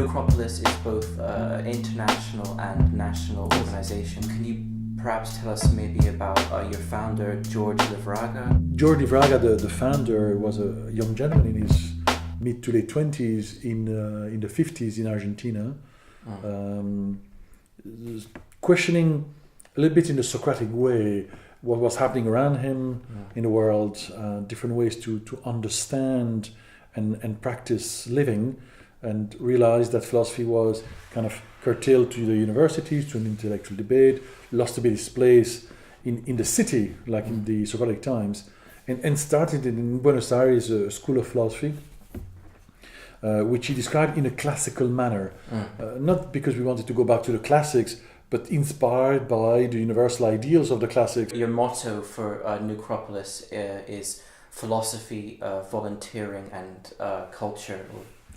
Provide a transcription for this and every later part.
Acropolis is both international and national organization. Can you perhaps tell us maybe about your founder, George Livraga? George Livraga, the founder, was a young gentleman in his mid to late 20s in the 50s in Argentina, questioning a little bit in the Socratic way what was happening around him in the world, different ways to understand and practice living, and realized that philosophy was kind of curtailed to the universities, to an intellectual debate, lost a bit its place in the city, like in the Socratic times, and started in Buenos Aires a school of philosophy, which he described in a classical manner. Not because we wanted to go back to the classics, but inspired by the universal ideals of the classics. Your motto for Acropolis is philosophy, volunteering, and culture.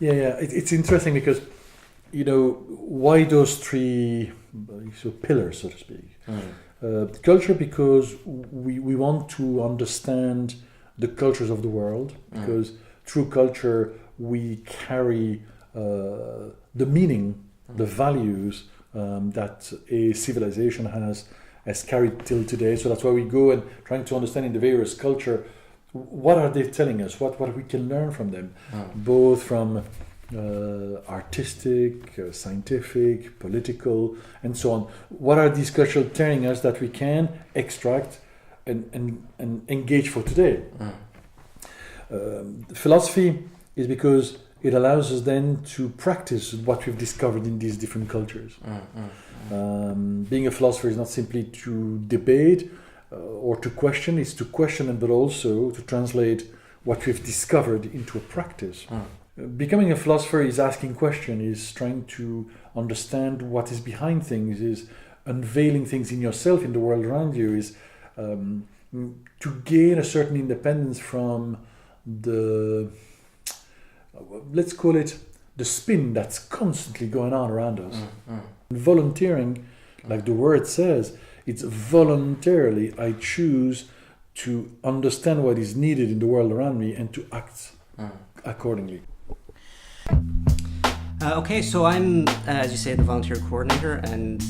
Yeah. It's interesting because, why those three pillars, so to speak. Culture, because we want to understand the cultures of the world, because through culture we carry the meaning, the values that a civilization has carried till today. So that's why we go and trying to understand in the various culture, what are they telling us? What we can learn from them, both from artistic, scientific, political, and so on. What are these cultures telling us that we can extract and engage for today? Philosophy is because it allows us then to practice what we've discovered in these different cultures. Being a philosopher is not simply to debate or to question, it's to question but also to translate what we've discovered into a practice. Becoming a philosopher is asking questions, is trying to understand what is behind things, is unveiling things in yourself, in the world around you, is to gain a certain independence from the, let's call it, the spin that's constantly going on around us. Volunteering, like the word says, it's voluntarily I choose to understand what is needed in the world around me and to act accordingly. Okay, so I'm, as you say, the volunteer coordinator, and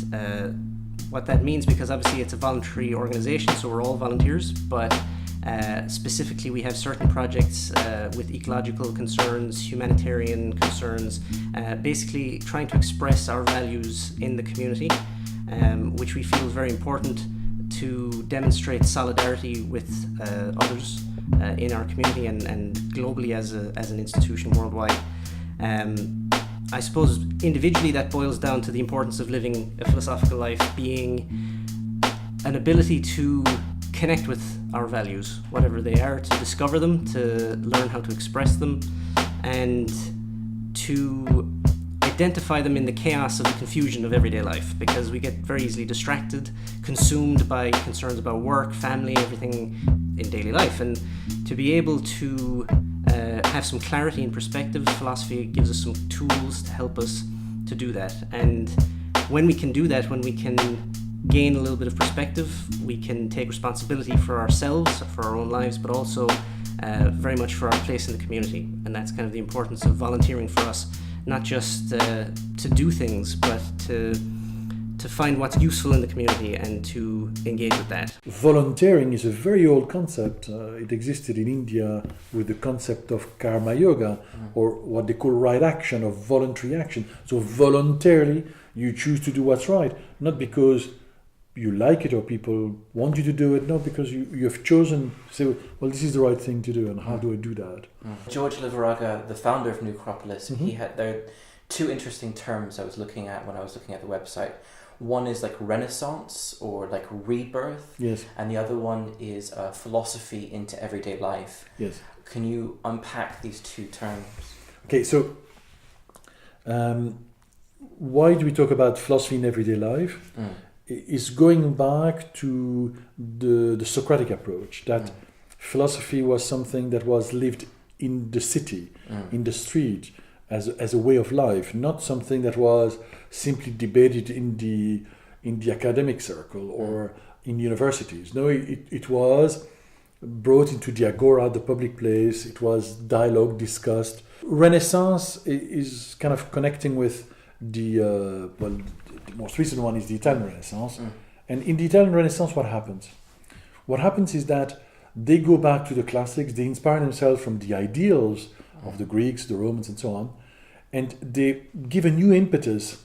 what that means, because obviously it's a voluntary organization, so we're all volunteers, but specifically we have certain projects with ecological concerns, humanitarian concerns, basically trying to express our values in the community, which we feel is very important to demonstrate solidarity with others in our community and globally as an institution worldwide. I suppose individually that boils down to the importance of living a philosophical life being an ability to connect with our values, whatever they are, to discover them, to learn how to express them, and to identify them in the chaos of the confusion of everyday life, because we get very easily distracted, consumed by concerns about work, family, everything in daily life. And to be able to have some clarity and perspective, philosophy gives us some tools to help us to do that. And when we can do that, when we can gain a little bit of perspective, we can take responsibility for ourselves, for our own lives, but also very much for our place in the community. And that's kind of the importance of volunteering for us, not just to do things, but to find what's useful in the community and to engage with that. Volunteering is a very old concept. It existed in India with the concept of karma yoga, or what they call right action, or voluntary action. So voluntarily you choose to do what's right, not because you like it or people want you to do it, not because you have chosen to say, well, this is the right thing to do, and how do I do that? George Livraga, the founder of Acropolis, there are two interesting terms I was looking at when I was looking at the website. One is like renaissance or like rebirth, yes, and the other one is philosophy into everyday life. Yes. Can you unpack these two terms? Okay, so why do we talk about philosophy in everyday life? Is going back to the Socratic approach, that philosophy was something that was lived in the city, in the street, as a way of life, not something that was simply debated in the academic circle or in universities. No, it was brought into the agora, the public place. It was dialogue, discussed. Renaissance is kind of connecting with the most recent one is the Italian Renaissance. And in the Italian Renaissance, what happens? What happens is that they go back to the classics, they inspire themselves from the ideals of the Greeks, the Romans, and so on, and they give a new impetus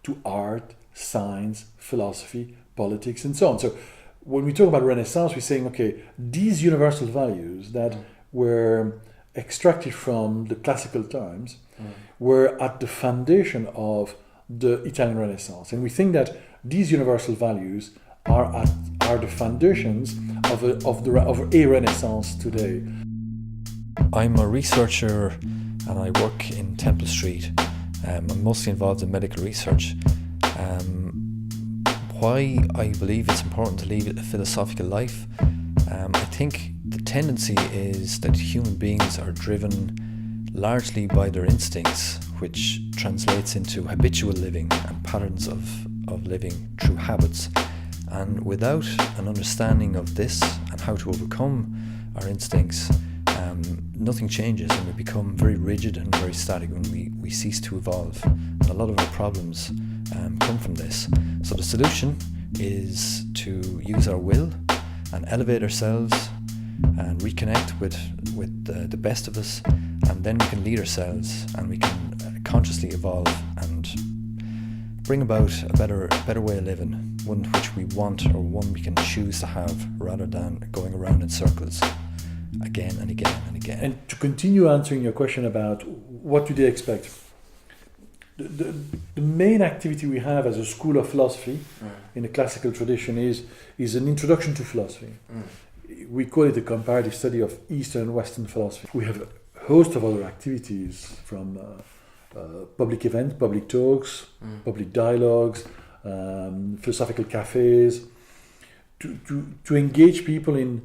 to art, science, philosophy, politics, and so on. So when we talk about Renaissance, we're saying, okay, these universal values that were extracted from the classical times were at the foundation of the Italian Renaissance. And we think that these universal values are the foundations of a Renaissance today. I'm a researcher and I work in Temple Street. I'm mostly involved in medical research. Why I believe it's important to lead a philosophical life, I think the tendency is that human beings are driven largely by their instincts, which translates into habitual living and patterns of living through habits. And without an understanding of this and how to overcome our instincts, nothing changes and we become very rigid and very static when we cease to evolve. And a lot of our problems come from this. So the solution is to use our will and elevate ourselves and reconnect with the best of us, and then we can lead ourselves and we can consciously evolve and bring about a better way of living, one which we want or one we can choose to have, rather than going around in circles again and again and again. And to continue answering your question about what do they expect, the main activity we have as a school of philosophy in the classical tradition is an introduction to philosophy. We call it a comparative study of Eastern and Western philosophy. We have a host of other activities, from public events, public talks, public dialogues, philosophical cafes, to engage people in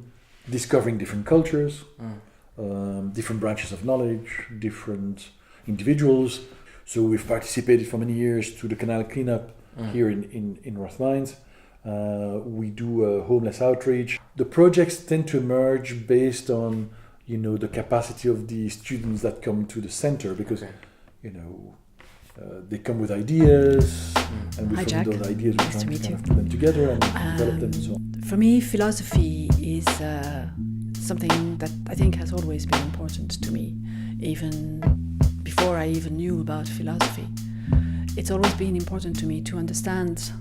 discovering different cultures, different branches of knowledge, different individuals. So we've participated for many years to the canal cleanup here in Rathmines. We do homeless outreach. The projects tend to emerge based on, the capacity of the students that come to the center, because, they come with ideas, and we from those ideas we try to kind of put them together and develop them and so on. For me, philosophy is something that I think has always been important to me, even before I even knew about philosophy. It's always been important to me to understand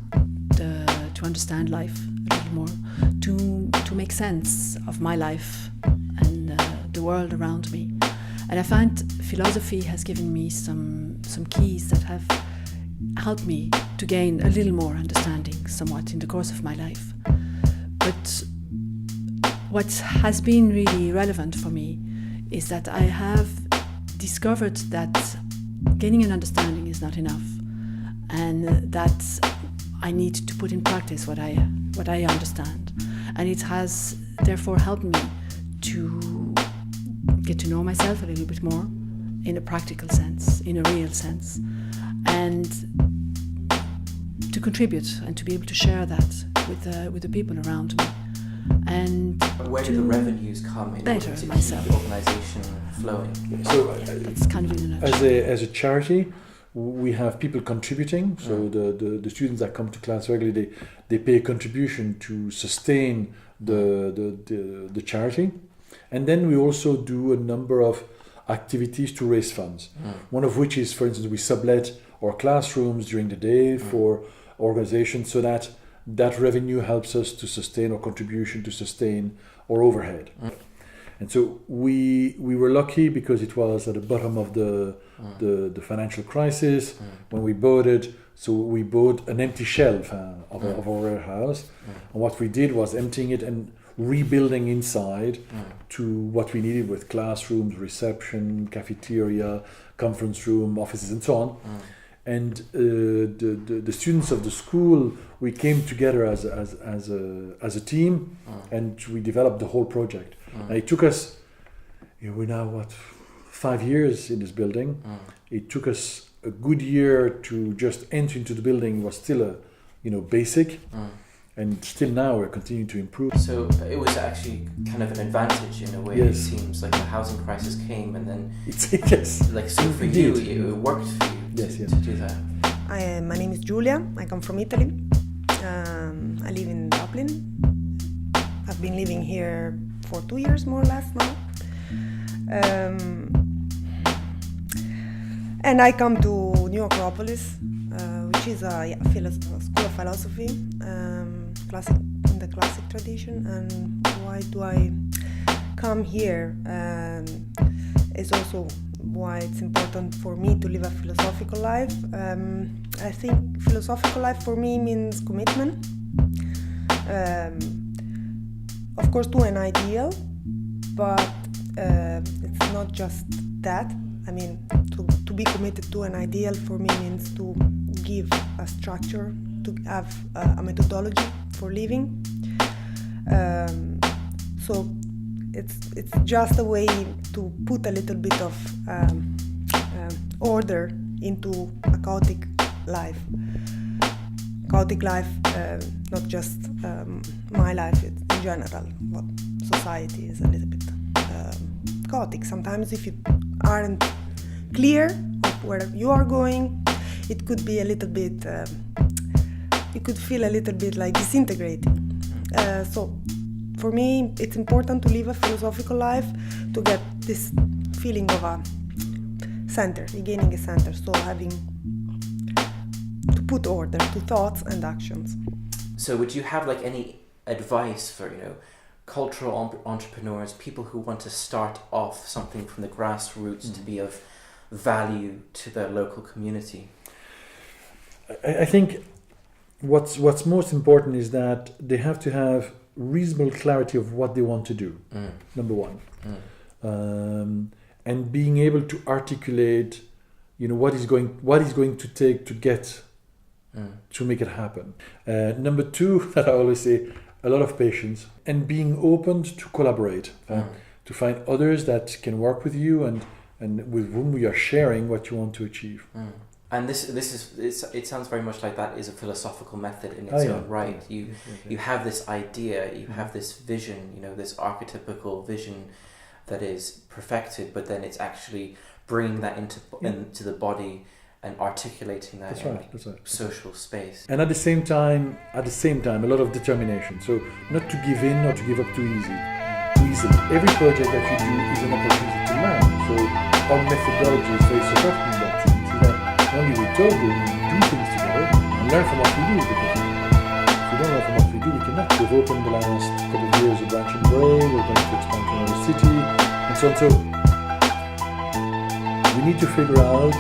life a little more, to make sense of my life and the world around me. And I find philosophy has given me some keys that have helped me to gain a little more understanding somewhat in the course of my life. But what has been really relevant for me is that I have discovered that gaining an understanding is not enough, and that I need to put in practice what I understand. And it has therefore helped me to get to know myself a little bit more in a practical sense, in a real sense, and to contribute and to be able to share that with the people around me. And where do the revenues come in order to myself. keep the organisation flowing? So that's kind of in a nutshell. As a charity, we have people contributing. So the students that come to class regularly, they pay a contribution to sustain the charity. And then we also do a number of activities to raise funds. One of which is, for instance, we sublet our classrooms during the day for organizations, so that revenue helps us to sustain our contribution, to sustain our overhead. And so we were lucky because it was at the bottom of the financial crisis when we bought it. So we bought an empty shelf of our warehouse. And what we did was emptying it and rebuilding inside to what we needed, with classrooms, reception, cafeteria, conference room, offices, and so on. And the students of the school, we came together as a team, and we developed the whole project. And it took us, we're now 5 years in this building. It took us a good year to just enter into the building. It was still basic. And still now we're continuing to improve. So it was actually kind of an advantage in a way. Yes. It seems like the housing crisis came, and then Yes. like so for Indeed. you, it worked for you Yes, to, yes. to do that. My name is Giulia. I come from Italy. I live in Dublin. I've been living here for 2 years, more or less now. And I come to New Acropolis, which is a school of philosophy, in the classic tradition. And why do I come here? Is also why it's important for me to live a philosophical life. I think philosophical life for me means commitment. Of course, to an ideal, but it's not just that. I mean, to be committed to an ideal for me means to give a structure, to have a methodology for living. So it's just a way to put a little bit of order into a chaotic life. Chaotic life, not just my life, in general, but society is a little bit chaotic. Sometimes if you aren't clear of where you are going, it could be a little bit, you could feel a little bit like disintegrating. So for me, it's important to live a philosophical life to get this feeling of a center, regaining a center. So having to put order to thoughts and actions. So would you have like any advice for, cultural entrepreneurs, people who want to start off something from the grassroots to be of value to their local community? I think what's most important is that they have to have reasonable clarity of what they want to do. Number one, and being able to articulate, what is going to take to get to make it happen. Number two, that I always say, a lot of patience and being open to collaborate, to find others that can work with you and with whom we are sharing what you want to achieve. And it sounds very much like that is a philosophical method in its own right. You have this idea, you have this vision, this archetypical vision that is perfected, but then it's actually bringing that into the body and articulating that That's right. social space. And at the same time, a lot of determination. So not to give in or to give up too easily. Every project that you do is an opportunity to learn. So our methodology is very supportive in that sense. That not only we talk, we do things together and learn from what we do. Because if we don't learn from what we do, we cannot. We've opened the last couple of years a branch in Bray. We're going to expand to another city, and so on. So we need to figure out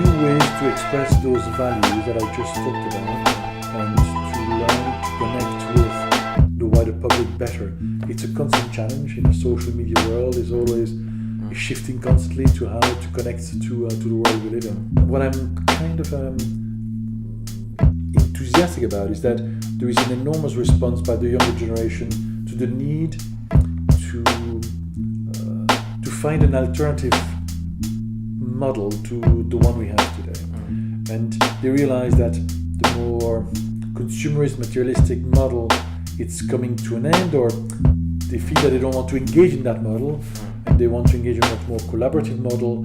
new ways to express those values that I just talked about and to learn to connect with the wider public better. It's a constant challenge in the social media world. Is always shifting constantly to how to connect to the world we live in. What I'm kind of enthusiastic about is that there is an enormous response by the younger generation to the need to find an alternative model to the one we have today. And they realize that the more consumerist, materialistic model, it's coming to an end, or they feel that they don't want to engage in that model and they want to engage in a much more collaborative model